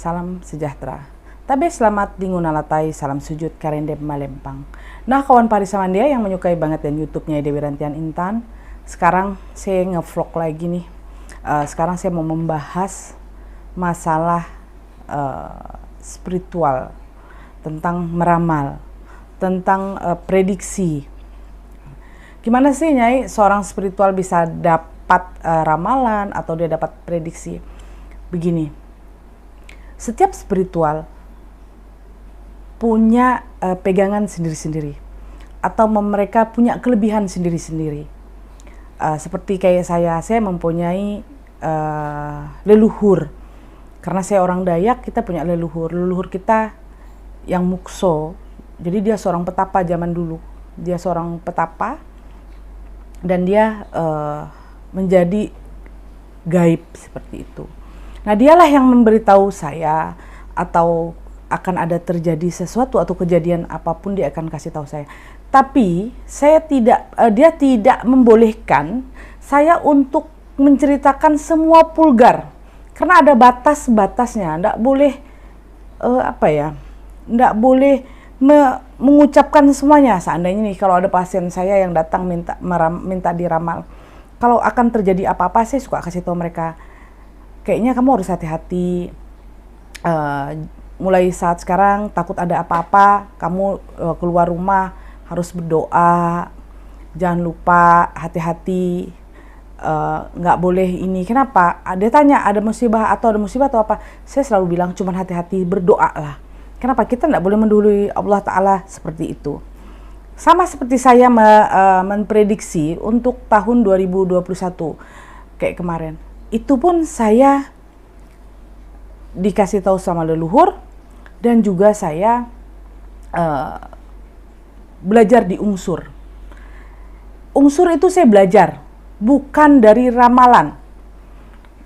salam sejahtera. Tabe selamat dingunalatai, salam sujud karendep malempang. Nah kawan parisamandia yang menyukai banget dan YouTube-nya Dewi Rantian Intan, sekarang saya ngevlog lagi nih. Sekarang saya mau membahas masalah spiritual, tentang meramal, tentang prediksi. Gimana sih Nyai seorang spiritual bisa dapat ramalan atau dia dapat prediksi? Begini, setiap spiritual punya pegangan sendiri-sendiri atau mereka punya kelebihan sendiri-sendiri. Seperti kayak saya mempunyai leluhur. Karena saya orang Dayak, kita punya leluhur kita yang mukso. Jadi dia seorang petapa zaman dulu. Dia seorang petapa dan dia menjadi gaib seperti itu. Nah, dialah yang memberitahu saya atau akan ada terjadi sesuatu atau kejadian apapun, dia akan kasih tahu saya. Tapi dia tidak membolehkan saya untuk menceritakan semua vulgar. Karena ada batas-batasnya, enggak boleh enggak boleh mengucapkan semuanya. Seandainya nih kalau ada pasien saya yang datang minta diramal, kalau akan terjadi apa-apa saya suka kasih tahu mereka, kayaknya kamu harus hati-hati. Mulai saat sekarang takut ada apa-apa, kamu keluar rumah harus berdoa, jangan lupa hati-hati, nggak boleh ini. Kenapa? Dia tanya ada musibah atau apa, saya selalu bilang cuman hati-hati, berdoa lah. Kenapa? Kita nggak boleh mendului Allah Ta'ala seperti itu. Sama seperti saya memprediksi untuk tahun 2021 kayak kemarin, itu pun saya dikasih tahu sama leluhur, dan juga saya belajar di unsur. Unsur itu saya belajar, bukan dari ramalan.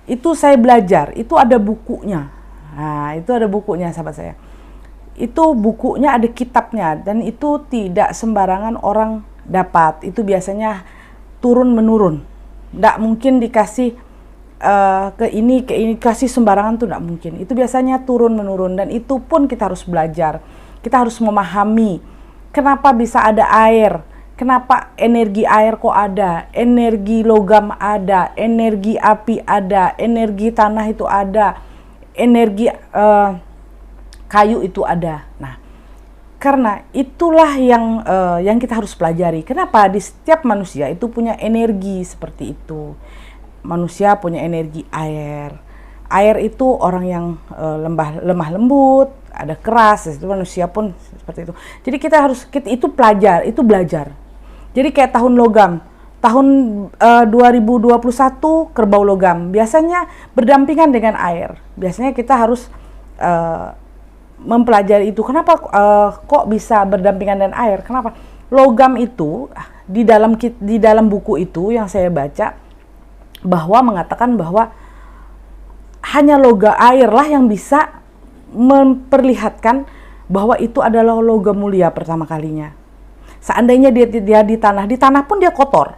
Itu saya belajar, itu ada bukunya. Nah, itu ada bukunya sahabat saya. Itu bukunya ada kitabnya, dan itu tidak sembarangan orang dapat. Itu biasanya turun menurun. Nggak mungkin dikasih ke ini kasih sembarangan tuh nggak mungkin. Itu biasanya turun menurun, dan itu pun kita harus belajar. Kita harus memahami kenapa bisa ada air, kenapa energi air kok ada, energi logam ada, energi api ada, energi tanah itu ada, energi kayu itu ada. Nah, karena itulah yang kita harus pelajari. Kenapa di setiap manusia itu punya energi seperti itu. Manusia punya energi air. Air itu orang yang lemah lembut, ada keras, itu manusia pun seperti itu. Jadi itu belajar. Jadi kayak tahun logam, tahun 2021 kerbau logam, biasanya berdampingan dengan air. Biasanya kita harus mempelajari itu. Kenapa kok bisa berdampingan dengan air? Kenapa? Logam itu di dalam buku itu yang saya baca, bahwa mengatakan bahwa hanya logam air lah yang bisa memperlihatkan bahwa itu adalah logam mulia pertama kalinya. Seandainya dia di tanah pun dia kotor.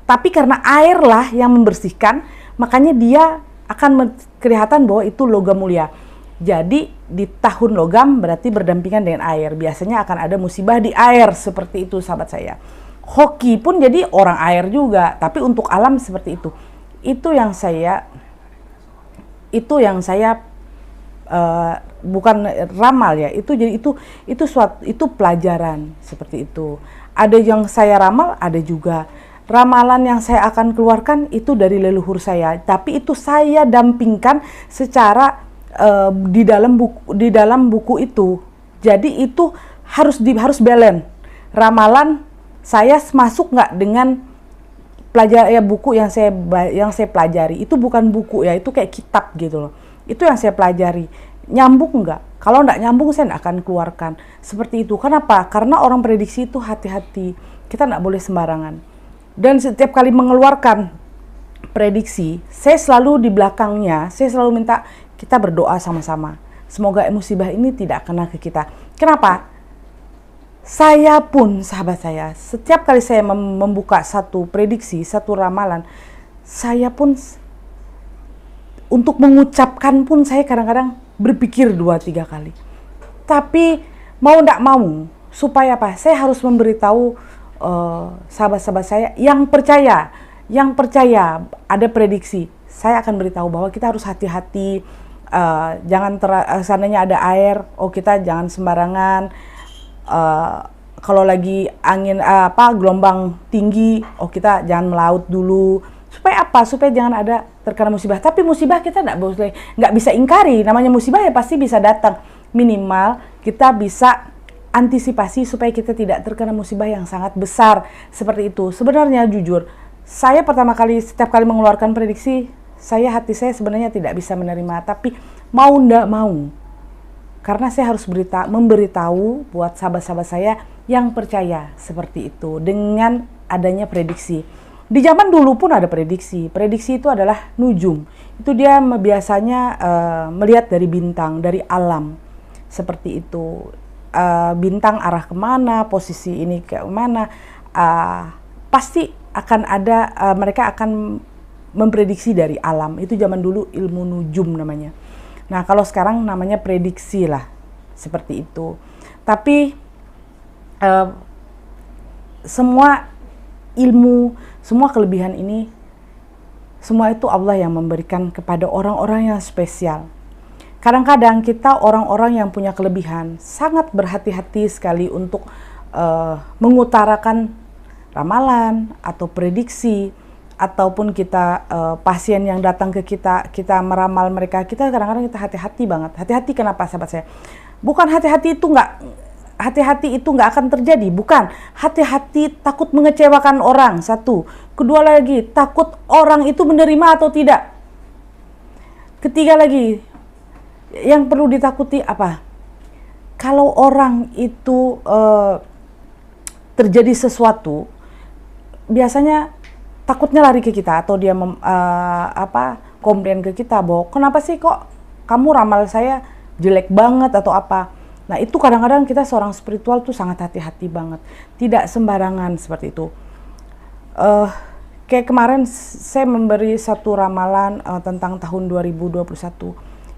Tapi karena air lah yang membersihkan, makanya dia akan kelihatan bahwa itu logam mulia. Jadi di tahun logam berarti berdampingan dengan air. Biasanya akan ada musibah di air, seperti itu sahabat saya. Hoki pun jadi orang air juga, tapi untuk alam seperti itu. Itu yang saya bukan ramal ya, itu pelajaran seperti itu. Ada yang saya ramal, ada juga ramalan yang saya akan keluarkan itu dari leluhur saya, tapi itu saya dampingkan secara di dalam buku itu. Jadi itu harus balance. Ramalan saya masuk nggak dengan buku yang saya pelajari. Itu bukan buku ya, itu kayak kitab gitu loh. Itu yang saya pelajari. Nyambung nggak? Kalau nggak nyambung saya nggak akan keluarkan. Seperti itu. Kenapa? Karena orang prediksi itu hati-hati. Kita nggak boleh sembarangan. Dan setiap kali mengeluarkan prediksi, saya selalu di belakangnya, saya selalu minta kita berdoa sama-sama. Semoga musibah ini tidak kena ke kita. Kenapa? Saya pun, sahabat saya, setiap kali saya membuka satu prediksi, satu ramalan, saya pun untuk mengucapkan pun saya kadang-kadang berpikir 2-3 kali. Tapi mau ndak mau, supaya apa? Saya harus memberitahu sahabat-sahabat saya yang percaya ada prediksi. Saya akan beritahu bahwa kita harus hati-hati, jangan seandainya ada air, kita jangan sembarangan. Kalau lagi angin gelombang tinggi, kita jangan melaut dulu. Supaya apa? Supaya jangan ada terkena musibah. Tapi musibah kita nggak bisa ingkari. Namanya musibah ya pasti bisa datang. Minimal kita bisa antisipasi supaya kita tidak terkena musibah yang sangat besar seperti itu. Sebenarnya jujur, saya setiap kali mengeluarkan prediksi, hati saya sebenarnya tidak bisa menerima. Tapi mau ndak mau, karena saya harus memberitahu buat sahabat-sahabat saya yang percaya seperti itu dengan adanya prediksi. Di zaman dulu pun ada prediksi. Prediksi itu adalah nujum. Itu dia biasanya melihat dari bintang, dari alam. Seperti itu. Bintang arah kemana, posisi ini ke mana. Pasti akan ada, mereka akan memprediksi dari alam. Itu zaman dulu ilmu nujum namanya. Nah, kalau sekarang namanya prediksi lah. Seperti itu. Tapi semua ilmu, semua kelebihan ini, semua itu Allah yang memberikan kepada orang-orang yang spesial. Kadang-kadang kita orang-orang yang punya kelebihan sangat berhati-hati sekali untuk mengutarakan ramalan atau prediksi, ataupun kita pasien yang datang ke kita meramal mereka, kita kadang-kadang kita hati-hati banget. Hati-hati kenapa sahabat saya? Bukan hati-hati itu nggak akan terjadi, bukan. Hati-hati takut mengecewakan orang, satu. Kedua lagi, takut orang itu menerima atau tidak. Ketiga lagi, yang perlu ditakuti apa? Kalau orang itu terjadi sesuatu, biasanya takutnya lari ke kita, atau dia komplain ke kita bahwa kenapa sih kok kamu ramal saya jelek banget atau apa. Nah, itu kadang-kadang kita seorang spiritual tuh sangat hati-hati banget. Tidak sembarangan seperti itu. Kayak kemarin saya memberi satu ramalan tentang tahun 2021.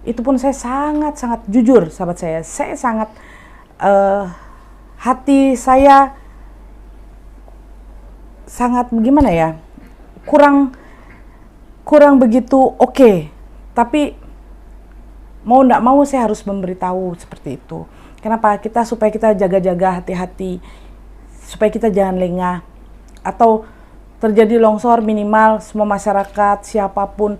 Itu pun saya sangat-sangat jujur, sahabat saya. Saya sangat, hati saya sangat gimana ya, kurang begitu oke. Tapi mau ndak mau saya harus memberitahu seperti itu. Kenapa? Supaya kita jaga-jaga, hati-hati, supaya kita jangan lengah. Atau terjadi longsor, minimal semua masyarakat, siapapun,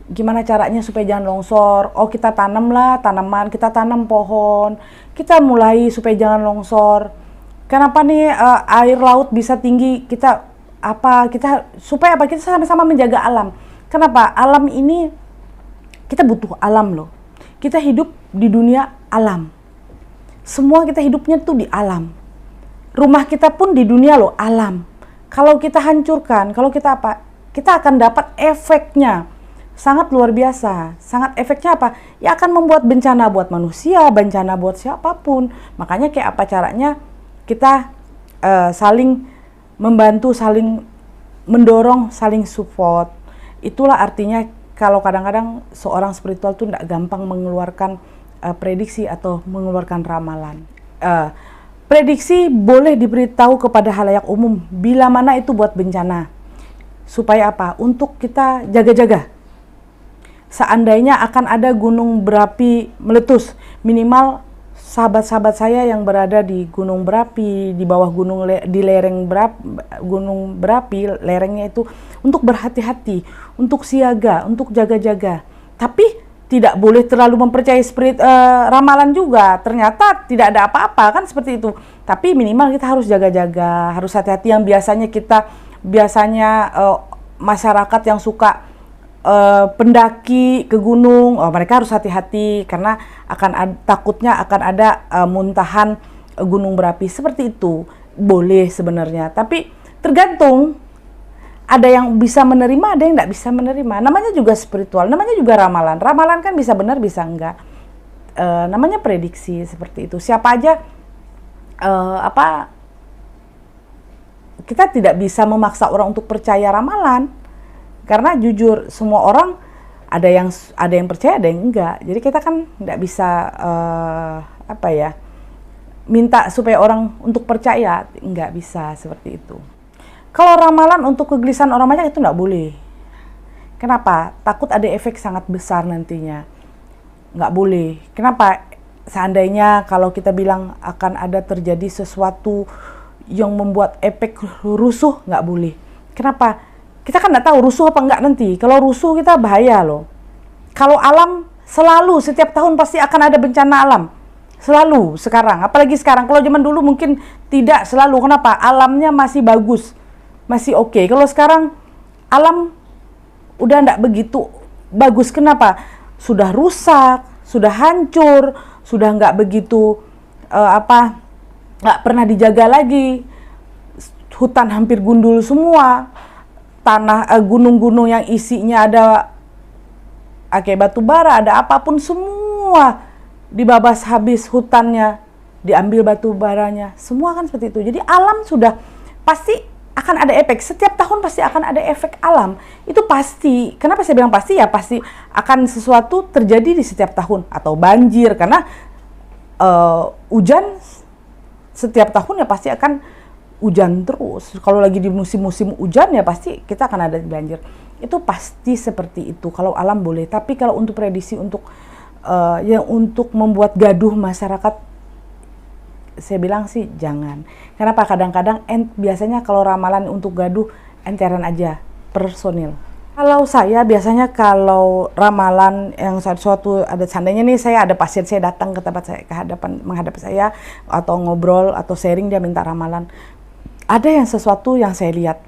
gimana caranya supaya jangan longsor. Kita tanamlah tanaman, kita tanam pohon, kita mulai supaya jangan longsor. Kenapa nih air laut bisa tinggi? Supaya apa? Kita sama-sama menjaga alam. Kenapa? Alam ini, kita butuh alam loh. Kita hidup di dunia alam. Semua kita hidupnya tuh di alam. Rumah kita pun di dunia loh, alam. Kalau kita hancurkan, kita akan dapat efeknya. Sangat luar biasa. Sangat efeknya apa? Ya akan membuat bencana buat manusia, bencana buat siapapun. Makanya kayak apa caranya kita saling membantu, saling mendorong, saling support. Itulah artinya kalau kadang-kadang seorang spiritual tuh tidak gampang mengeluarkan prediksi atau mengeluarkan ramalan. Prediksi boleh diberitahu kepada halayak umum bila mana itu buat bencana. Supaya apa? Untuk kita jaga-jaga. Seandainya akan ada gunung berapi meletus, minimal sahabat-sahabat saya yang berada di gunung berapi, di bawah di lereng gunung berapi, lerengnya itu, untuk berhati-hati, untuk siaga, untuk jaga-jaga. Tapi tidak boleh terlalu mempercayai ramalan juga. Ternyata tidak ada apa-apa, kan seperti itu. Tapi minimal kita harus jaga-jaga, harus hati-hati. Yang biasanya masyarakat yang suka pendaki ke gunung, mereka harus hati-hati karena takutnya akan ada muntahan gunung berapi. Seperti itu boleh sebenarnya, tapi tergantung. Ada yang bisa menerima, ada yang tidak bisa menerima. Namanya juga spiritual, namanya juga ramalan. Ramalan kan bisa benar, bisa enggak. Namanya prediksi seperti itu. Siapa aja, kita tidak bisa memaksa orang untuk percaya ramalan. Karena jujur, semua orang ada yang percaya, ada yang enggak. Jadi kita kan nggak bisa minta supaya orang untuk percaya, nggak bisa seperti itu. Kalau ramalan untuk kegelisahan orang banyak itu nggak boleh. Kenapa? Takut ada efek sangat besar nantinya. Nggak boleh. Kenapa? Seandainya kalau kita bilang akan ada terjadi sesuatu yang membuat efek rusuh, nggak boleh. Kenapa? Kita kan nggak tahu rusuh apa enggak nanti. Kalau rusuh kita bahaya loh. Kalau alam selalu setiap tahun pasti akan ada bencana alam. Selalu sekarang. Apalagi sekarang. Kalau zaman dulu mungkin tidak selalu. Kenapa? Alamnya masih bagus. Masih oke. Kalau sekarang alam udah nggak begitu bagus. Kenapa? Sudah rusak, sudah hancur, sudah nggak begitu nggak pernah dijaga lagi. Hutan hampir gundul semua. Tanah gunung-gunung yang isinya ada batu bara, ada apapun semua dibabas habis hutannya, diambil batu baranya, semua kan seperti itu. Jadi alam sudah pasti akan ada efek, setiap tahun pasti akan ada efek alam, itu pasti. Kenapa saya bilang pasti? Ya pasti akan sesuatu terjadi di setiap tahun, atau banjir, karena hujan setiap tahun ya pasti akan hujan terus. Kalau lagi di musim-musim hujan ya pasti kita akan ada banjir. Itu pasti seperti itu kalau alam boleh. Tapi kalau untuk prediksi untuk untuk membuat gaduh masyarakat, saya bilang sih jangan. Kenapa? Kadang-kadang biasanya kalau ramalan untuk gaduh enteran aja, personil. Kalau saya biasanya kalau ramalan yang suatu ada, seandainya nih saya ada pasien, saya datang ke tempat saya, menghadap saya atau ngobrol atau sharing, dia minta ramalan. Ada yang sesuatu yang saya lihat,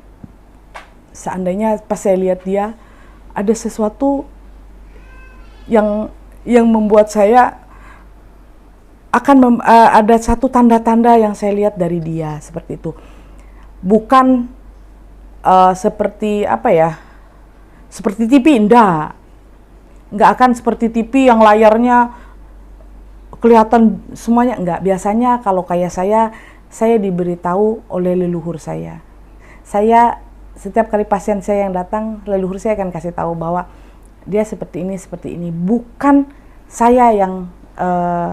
seandainya pas saya lihat dia ada sesuatu yang membuat saya akan ada satu tanda-tanda yang saya lihat dari dia seperti itu. Bukan seperti seperti TV, nggak akan seperti TV yang layarnya kelihatan semuanya, enggak. Biasanya kalau kayak saya diberitahu oleh leluhur saya. Setiap kali pasien saya yang datang, leluhur saya akan kasih tahu bahwa dia seperti ini. Bukan saya yang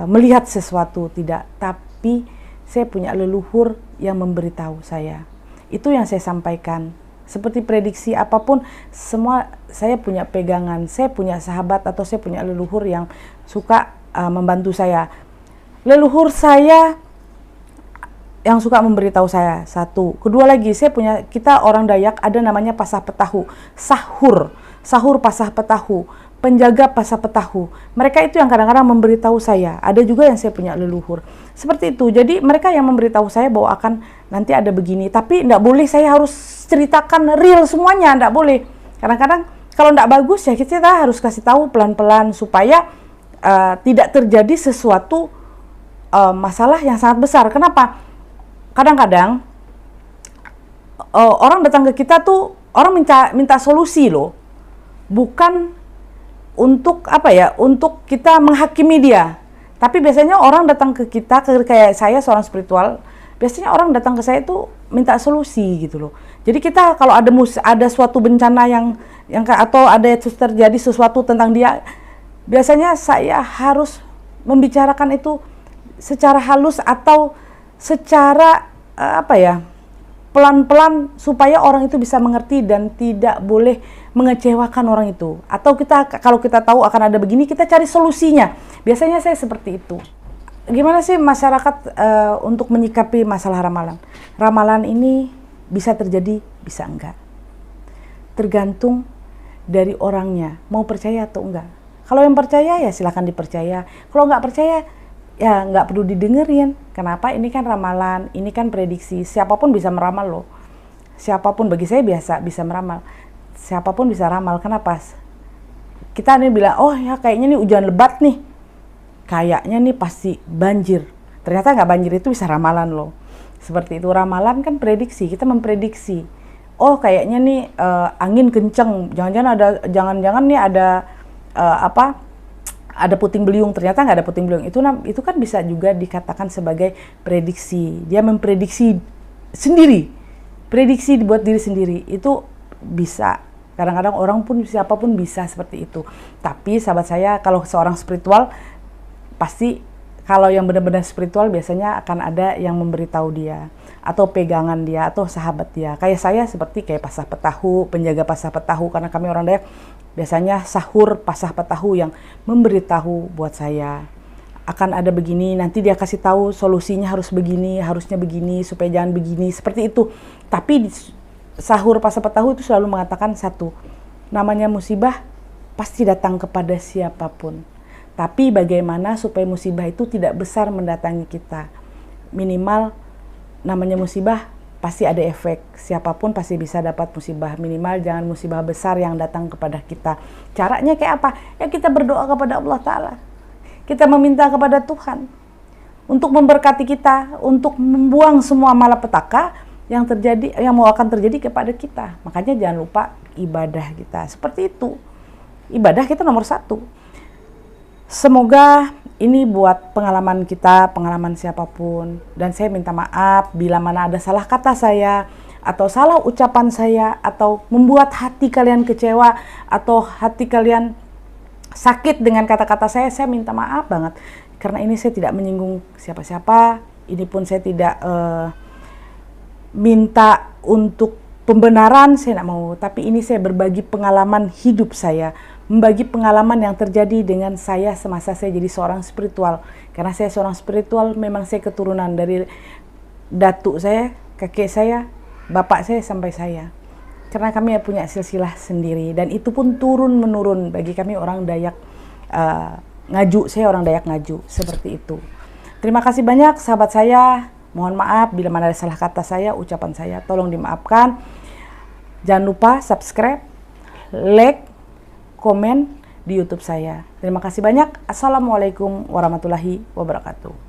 melihat sesuatu, tidak. Tapi saya punya leluhur yang memberitahu saya. Itu yang saya sampaikan. Seperti prediksi apapun, semua saya punya pegangan. Saya punya sahabat atau saya punya leluhur yang suka membantu saya. Leluhur saya yang suka memberitahu saya, satu. Kedua lagi, kita orang Dayak ada namanya pasah petahu, sahur pasah petahu, penjaga pasah petahu. Mereka itu yang kadang-kadang memberitahu saya. Ada juga yang saya punya leluhur seperti itu. Jadi mereka yang memberitahu saya bahwa akan nanti ada begini. Tapi enggak boleh saya harus ceritakan real semuanya, enggak boleh. Kadang-kadang kalau enggak bagus ya kita harus kasih tahu pelan-pelan supaya tidak terjadi sesuatu masalah yang sangat besar. Kenapa? Kadang-kadang orang datang ke kita tuh orang minta solusi loh, bukan untuk untuk kita menghakimi dia. Tapi biasanya orang datang ke kita, kayak saya seorang spiritual, biasanya orang datang ke saya itu minta solusi gitu loh. Jadi kita kalau ada suatu bencana yang atau ada terjadi sesuatu tentang dia, biasanya saya harus membicarakan itu secara halus atau secara pelan-pelan supaya orang itu bisa mengerti dan tidak boleh mengecewakan orang itu. Atau kalau kita tahu akan ada begini, kita cari solusinya. Biasanya saya seperti itu. Gimana sih masyarakat untuk menyikapi masalah ramalan? Ramalan ini bisa terjadi, bisa enggak. Tergantung dari orangnya, mau percaya atau enggak. Kalau yang percaya ya silakan dipercaya. Kalau nggak percaya ya nggak perlu didengerin. Kenapa? Ini kan ramalan, ini kan prediksi. Siapapun bisa meramal loh. Siapapun, bagi saya bisa meramal. Siapapun bisa ramal. Kenapa? Kita nih bilang, oh ya kayaknya nih hujan lebat nih. Kayaknya nih pasti banjir. Ternyata nggak banjir, itu bisa ramalan loh. Seperti itu, ramalan kan prediksi. Kita memprediksi. Oh kayaknya nih angin kenceng. Jangan-jangan nih ada ada puting beliung, ternyata nggak ada puting beliung. Itu kan bisa juga dikatakan sebagai prediksi. Dia memprediksi sendiri, prediksi buat diri sendiri. Itu bisa Kadang-kadang orang pun, siapapun bisa seperti itu. Tapi sahabat saya, kalau seorang spiritual, pasti kalau yang benar-benar spiritual biasanya akan ada yang memberitahu dia, atau pegangan dia, atau sahabat dia. Kayak saya seperti kayak pasah petahu, penjaga pasah petahu, karena kami orang Dayak biasanya sahur pasah petahu yang memberitahu buat saya. Akan ada begini, nanti dia kasih tahu solusinya harus begini, harusnya begini, supaya jangan begini, seperti itu. Tapi sahur pasah petahu itu selalu mengatakan satu, namanya musibah pasti datang kepada siapapun. Tapi bagaimana supaya musibah itu tidak besar mendatangi kita. Minimal namanya musibah pasti ada efek. Siapapun pasti bisa dapat musibah. Minimal jangan musibah besar yang datang kepada kita. Caranya kayak apa? Ya kita berdoa kepada Allah Ta'ala. Kita meminta kepada Tuhan untuk memberkati kita, untuk membuang semua malapetaka yang akan terjadi kepada kita. Makanya jangan lupa ibadah kita. Seperti itu. Ibadah kita nomor 1. Semoga ini buat pengalaman kita, pengalaman siapapun. Dan saya minta maaf bila mana ada salah kata saya, atau salah ucapan saya, atau membuat hati kalian kecewa, atau hati kalian sakit dengan kata-kata saya minta maaf banget. Karena ini saya tidak menyinggung siapa-siapa. Ini pun saya tidak minta untuk pembenaran, saya tidak mau. Tapi ini saya berbagi pengalaman hidup saya, membagi pengalaman yang terjadi dengan saya semasa saya jadi seorang spiritual. Karena saya seorang spiritual, memang saya keturunan dari datuk saya, kakek saya, bapak saya sampai saya. Karena kami punya silsilah sendiri, dan itu pun turun-menurun bagi kami orang Dayak Ngaju. Saya orang Dayak Ngaju, seperti itu. Terima kasih banyak sahabat saya. Mohon maaf bila mana ada salah kata saya, ucapan saya, tolong dimaafkan. Jangan lupa subscribe, like, komen di YouTube saya. Terima kasih banyak. Assalamualaikum warahmatullahi wabarakatuh.